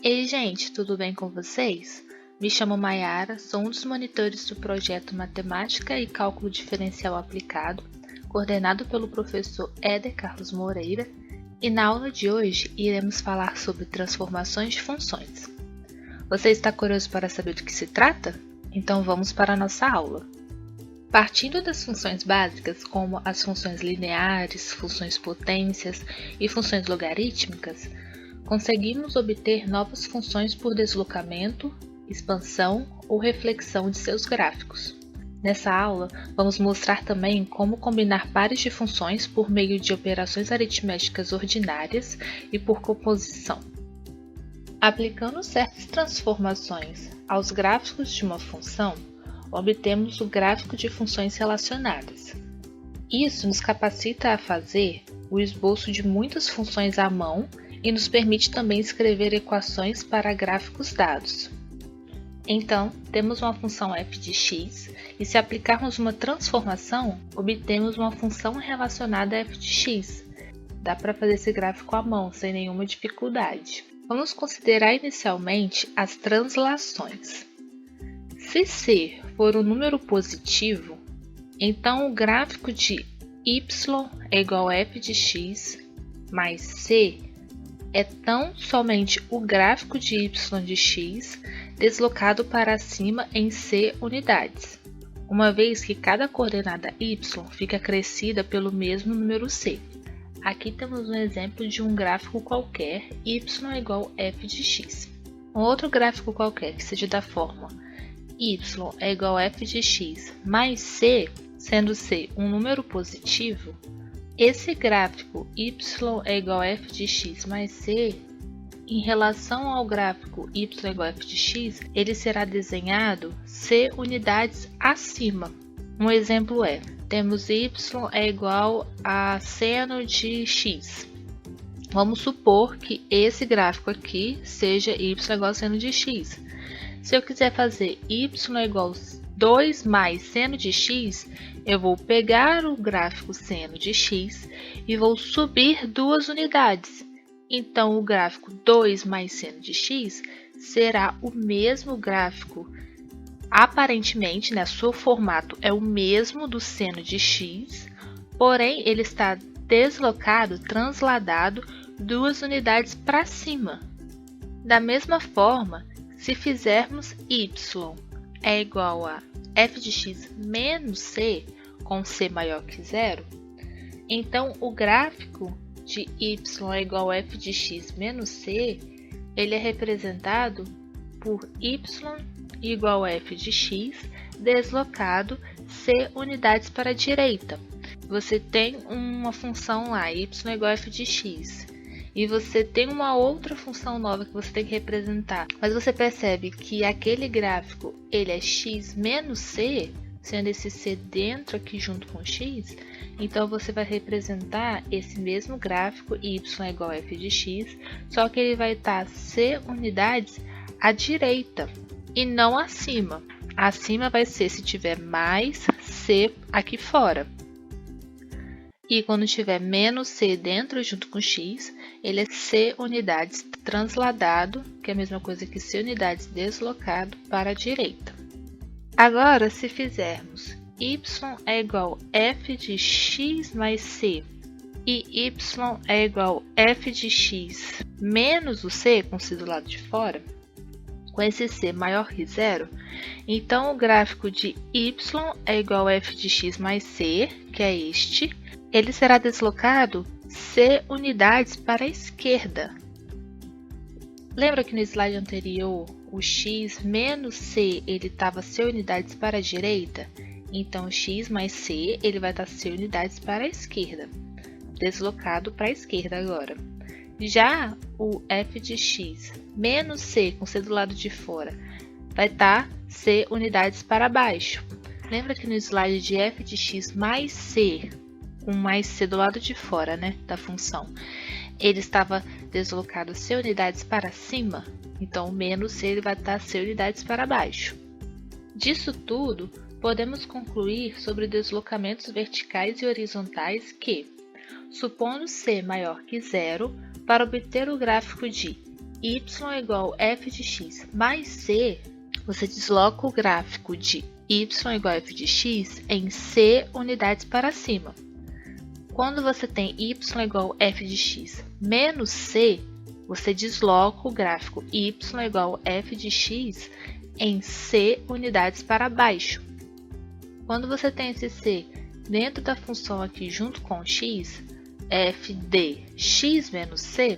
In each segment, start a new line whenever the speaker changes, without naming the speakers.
Ei, gente, tudo bem com vocês? Me chamo Maiara, sou um dos monitores do projeto Matemática e Cálculo Diferencial Aplicado, coordenado pelo professor Éder Carlos Moreira, e na aula de hoje iremos falar sobre transformações de funções. Você está curioso para saber do que se trata? Então vamos para a nossa aula. Partindo das funções básicas, como as funções lineares, funções potências e funções logarítmicas, conseguimos obter novas funções por deslocamento, expansão ou reflexão de seus gráficos. Nessa aula, vamos mostrar também como combinar pares de funções por meio de operações aritméticas ordinárias e por composição. Aplicando certas transformações aos gráficos de uma função, obtemos o gráfico de funções relacionadas. Isso nos capacita a fazer o esboço de muitas funções à mão e nos permite também escrever equações para gráficos dados. Então, temos uma função f de x e se aplicarmos uma transformação, obtemos uma função relacionada a f de x. Dá para fazer esse gráfico à mão sem nenhuma dificuldade. Vamos considerar inicialmente as translações. Se c for um número positivo, então o gráfico de y é igual a f de x mais c é tão somente o gráfico de y de x deslocado para cima em c unidades, uma vez que cada coordenada y fica acrescida pelo mesmo número c. Aqui temos um exemplo de um gráfico qualquer, y é igual a f de x. Um outro gráfico qualquer que seja da forma y é igual a f de x mais c, sendo c um número positivo, esse gráfico y é igual a f de x mais c, em relação ao gráfico y é igual a f de x, ele será desenhado c unidades acima. Um exemplo é, temos y é igual a seno de x. Vamos supor que esse gráfico aqui seja y igual a seno de x. Se eu quiser fazer y é igual a 2 mais seno de x, eu vou pegar o gráfico seno de x e vou subir 2 unidades. Então, o gráfico 2 mais seno de x será o mesmo gráfico, aparentemente, né, seu formato é o mesmo do seno de x, porém ele está deslocado, transladado 2 unidades para cima. Da mesma forma, se fizermos y é igual a f de x menos c, com c maior que zero, então o gráfico de y é igual a f de x menos c, ele é representado por y igual a f de x deslocado c unidades para a direita. Você tem uma função lá, y é igual a f de x. E você tem uma outra função nova que você tem que representar. Mas você percebe que aquele gráfico ele é x menos c, sendo esse c dentro aqui junto com x. Então você vai representar esse mesmo gráfico, y é igual a f de x, só que ele vai estar c unidades à direita e não acima. Acima vai ser se tiver mais c aqui fora. E quando tiver menos c dentro junto com x, ele é c unidades transladado, que é a mesma coisa que c unidades deslocado para a direita. Agora, se fizermos y é igual a f de x mais c e y é igual a f de x menos o c, com c do lado de fora, com esse c maior que zero, então o gráfico de y é igual a f de x mais c, que é este, ele será deslocado c unidades para a esquerda. Lembra que no slide anterior o x menos c ele estava c unidades para a direita? Então x mais c ele vai estar c unidades para a esquerda, deslocado para a esquerda agora. Já o f de x menos c com c do lado de fora vai estar c unidades para baixo. Lembra que no slide de f de x mais c, com mais c do lado de fora, né, da função, ele estava deslocado c unidades para cima, então o menos c ele vai estar c unidades para baixo. Disso tudo, podemos concluir sobre deslocamentos verticais e horizontais que, Supondo c maior que zero, para obter o gráfico de y igual f de x mais c, você desloca o gráfico de y igual a f de x em c unidades para cima. Quando você tem y igual a f de x menos c, você desloca o gráfico y igual a f de x em c unidades para baixo. Quando você tem esse c dentro da função aqui junto com x, f de x menos c,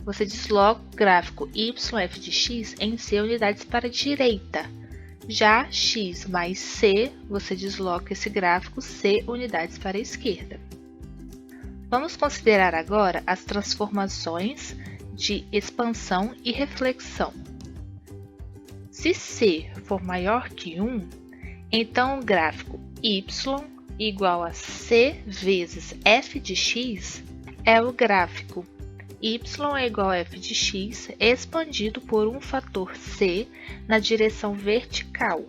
você desloca o gráfico yf de x em c unidades para a direita. Já x mais c, você desloca esse gráfico c unidades para a esquerda. Vamos considerar agora as transformações de expansão e reflexão. Se c for maior que 1, então o gráfico y igual a c vezes f de x é o gráfico y é igual a f de x expandido por um fator c na direção vertical,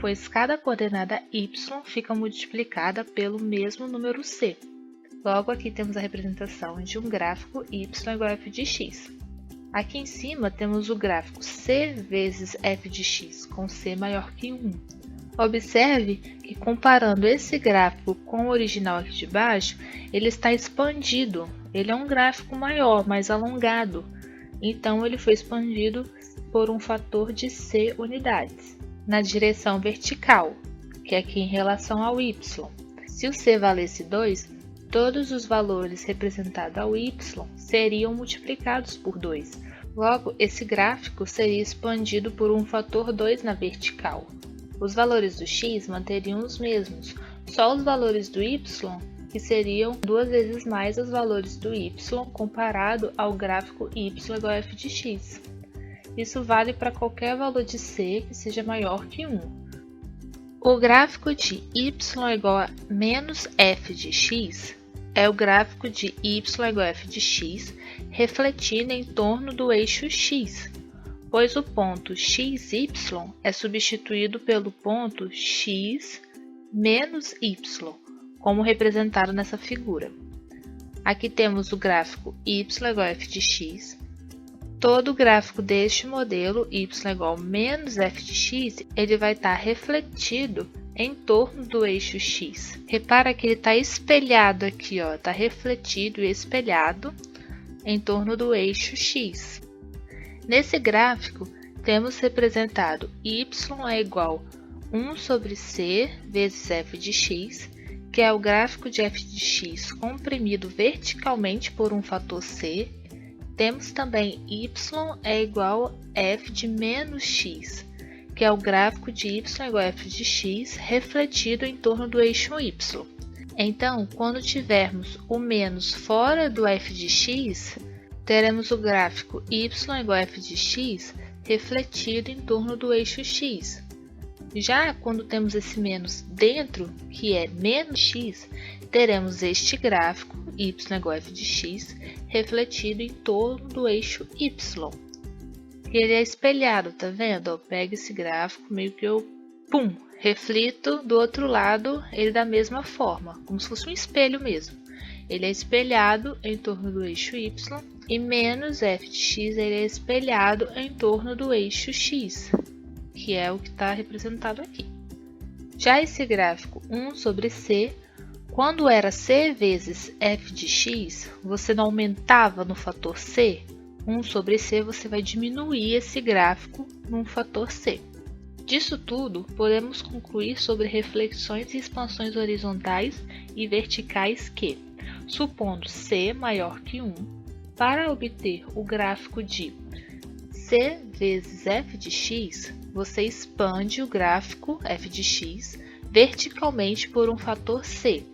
pois cada coordenada y fica multiplicada pelo mesmo número c. Logo, aqui temos a representação de um gráfico y igual a f de x. Aqui em cima temos o gráfico c vezes f de x com c maior que 1. Observe que, comparando esse gráfico com o original aqui de baixo, ele está expandido. Ele é um gráfico maior, mais alongado. Então, ele foi expandido por um fator de c unidades, na direção vertical, que é aqui em relação ao y. Se o c valesse 2, todos os valores representados ao y seriam multiplicados por 2. Logo, esse gráfico seria expandido por um fator 2 na vertical. Os valores do x manteriam os mesmos, só os valores do y, que seriam 2 vezes mais os valores do y comparado ao gráfico y igual a f de x. Isso vale para qualquer valor de c que seja maior que 1. O gráfico de y igual a menos f de x é o gráfico de y igual a f de x refletindo em torno do eixo x, pois o ponto xy é substituído pelo ponto x menos y, como representado nessa figura. Aqui temos o gráfico y igual a f de x. Todo o gráfico deste modelo, y igual a menos f de x, ele vai estar refletido em torno do eixo x. Repara que ele está espelhado aqui, está refletido e espelhado em torno do eixo x. Nesse gráfico, temos representado y é igual a 1 sobre c vezes f de x, que é o gráfico de f de x comprimido verticalmente por um fator c. Temos também y é igual a f de menos x, que é o gráfico de y igual a f de x refletido em torno do eixo y. Então, quando tivermos o menos fora do f de x, teremos o gráfico y igual a f de x refletido em torno do eixo x. Já quando temos esse menos dentro, que é menos x, teremos este gráfico y igual a f de x refletido em torno do eixo y. Ele é espelhado, tá vendo? Eu pego esse gráfico, meio que eu reflito do outro lado ele da mesma forma, como se fosse um espelho mesmo. Ele é espelhado em torno do eixo y e menos f de x ele é espelhado em torno do eixo x, que é o que está representado aqui. Já esse gráfico 1 sobre c, quando era c vezes f de x, você não aumentava no fator c. 1 sobre c, você vai diminuir esse gráfico num fator c. Disso tudo, podemos concluir sobre reflexões e expansões horizontais e verticais que, supondo c maior que 1, para obter o gráfico de c vezes f de x, você expande o gráfico f de x verticalmente por um fator c.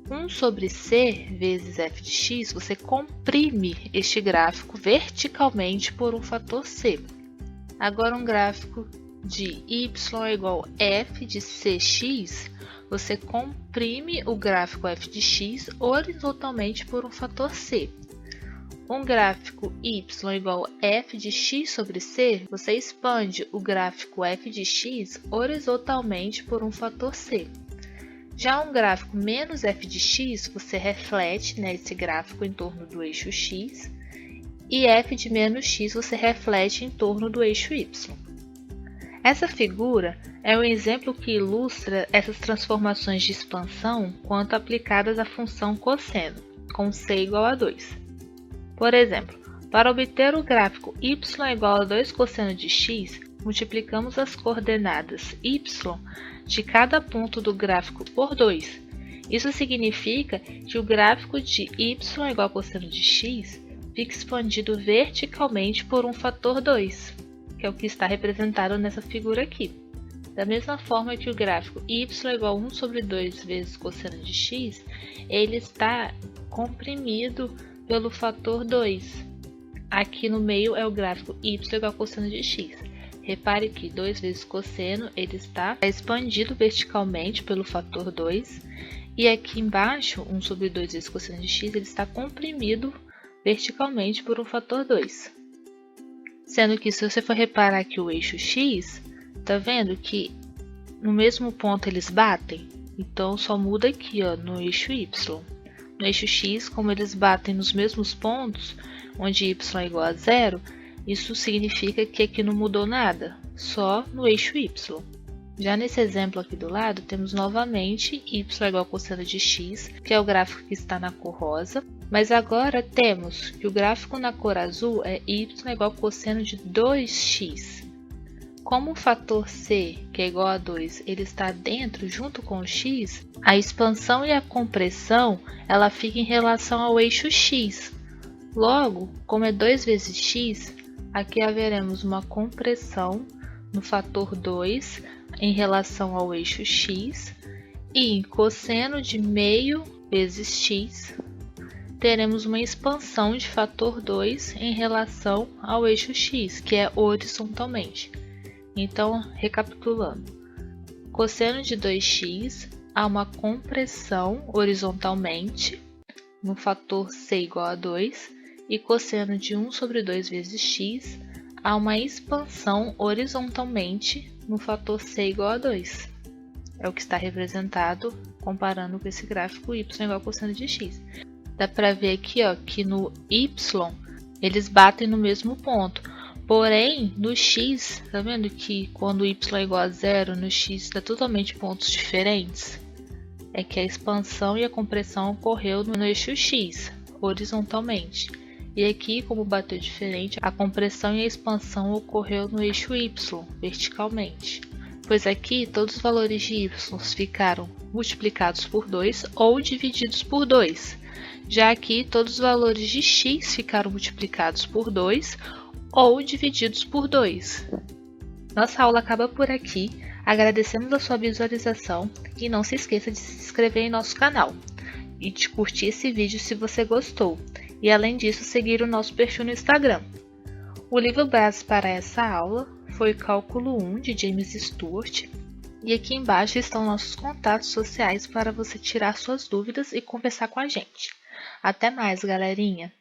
1 sobre c vezes f de x, você comprime este gráfico verticalmente por um fator c. Agora, um gráfico de y igual a f de cx, você comprime o gráfico f de x horizontalmente por um fator c. Um gráfico y igual a f de x sobre c, você expande o gráfico f de x horizontalmente por um fator c. Já um gráfico menos f de x, você reflete, né, esse gráfico em torno do eixo x, e f de menos x você reflete em torno do eixo y. Essa figura é um exemplo que ilustra essas transformações de expansão quanto aplicadas à função cosseno, com c igual a 2. Por exemplo, para obter o gráfico y igual a 2 cosseno de x, multiplicamos as coordenadas y de cada ponto do gráfico por 2. Isso significa que o gráfico de y igual a cosseno de x fica expandido verticalmente por um fator 2, que é o que está representado nessa figura aqui. Da mesma forma que o gráfico y igual a 1 sobre 2 vezes cosseno de x, ele está comprimido pelo fator 2. Aqui no meio é o gráfico y igual a cosseno de x. Repare que 2 vezes cosseno ele está expandido verticalmente pelo fator 2. E aqui embaixo, 1 sobre 2 vezes cosseno de x, ele está comprimido verticalmente por um fator 2. Sendo que se você for reparar aqui o eixo x, tá vendo que no mesmo ponto eles batem? Então só muda aqui, ó, no eixo y. No eixo x, como eles batem nos mesmos pontos, onde y é igual a 0, isso significa que aqui não mudou nada, só no eixo y. Já nesse exemplo aqui do lado, temos novamente y igual a cosseno de x, que é o gráfico que está na cor rosa, mas agora temos que o gráfico na cor azul é y igual a cosseno de 2x. Como o fator c, que é igual a 2, ele está dentro junto com o x, a expansão e a compressão ela fica em relação ao eixo x. Logo, como é 2 vezes x, aqui haveremos uma compressão no fator 2 em relação ao eixo x, e em cosseno de meio vezes x, teremos uma expansão de fator 2 em relação ao eixo x, que é horizontalmente. Então, recapitulando, cosseno de 2x há uma compressão horizontalmente no fator c igual a 2, e cosseno de 1 sobre 2 vezes x há uma expansão horizontalmente no fator c igual a 2. É o que está representado comparando com esse gráfico y igual a cosseno de x. Dá para ver aqui, ó, que no y eles batem no mesmo ponto. Porém, no x, tá vendo que quando y é igual a 0, no x dá totalmente pontos diferentes? É que a expansão e a compressão ocorreu no eixo x, horizontalmente. E aqui, como bateu diferente, a compressão e a expansão ocorreu no eixo y, verticalmente. Pois aqui, todos os valores de y ficaram multiplicados por 2 ou divididos por 2. Já aqui, todos os valores de x ficaram multiplicados por 2 ou divididos por 2. Nossa aula acaba por aqui. Agradecemos a sua visualização e não se esqueça de se inscrever em nosso canal e de curtir esse vídeo se você gostou. E além disso, seguir o nosso perfil no Instagram. O livro base para essa aula foi Cálculo 1, de James Stewart. E aqui embaixo estão nossos contatos sociais para você tirar suas dúvidas e conversar com a gente. Até mais, galerinha!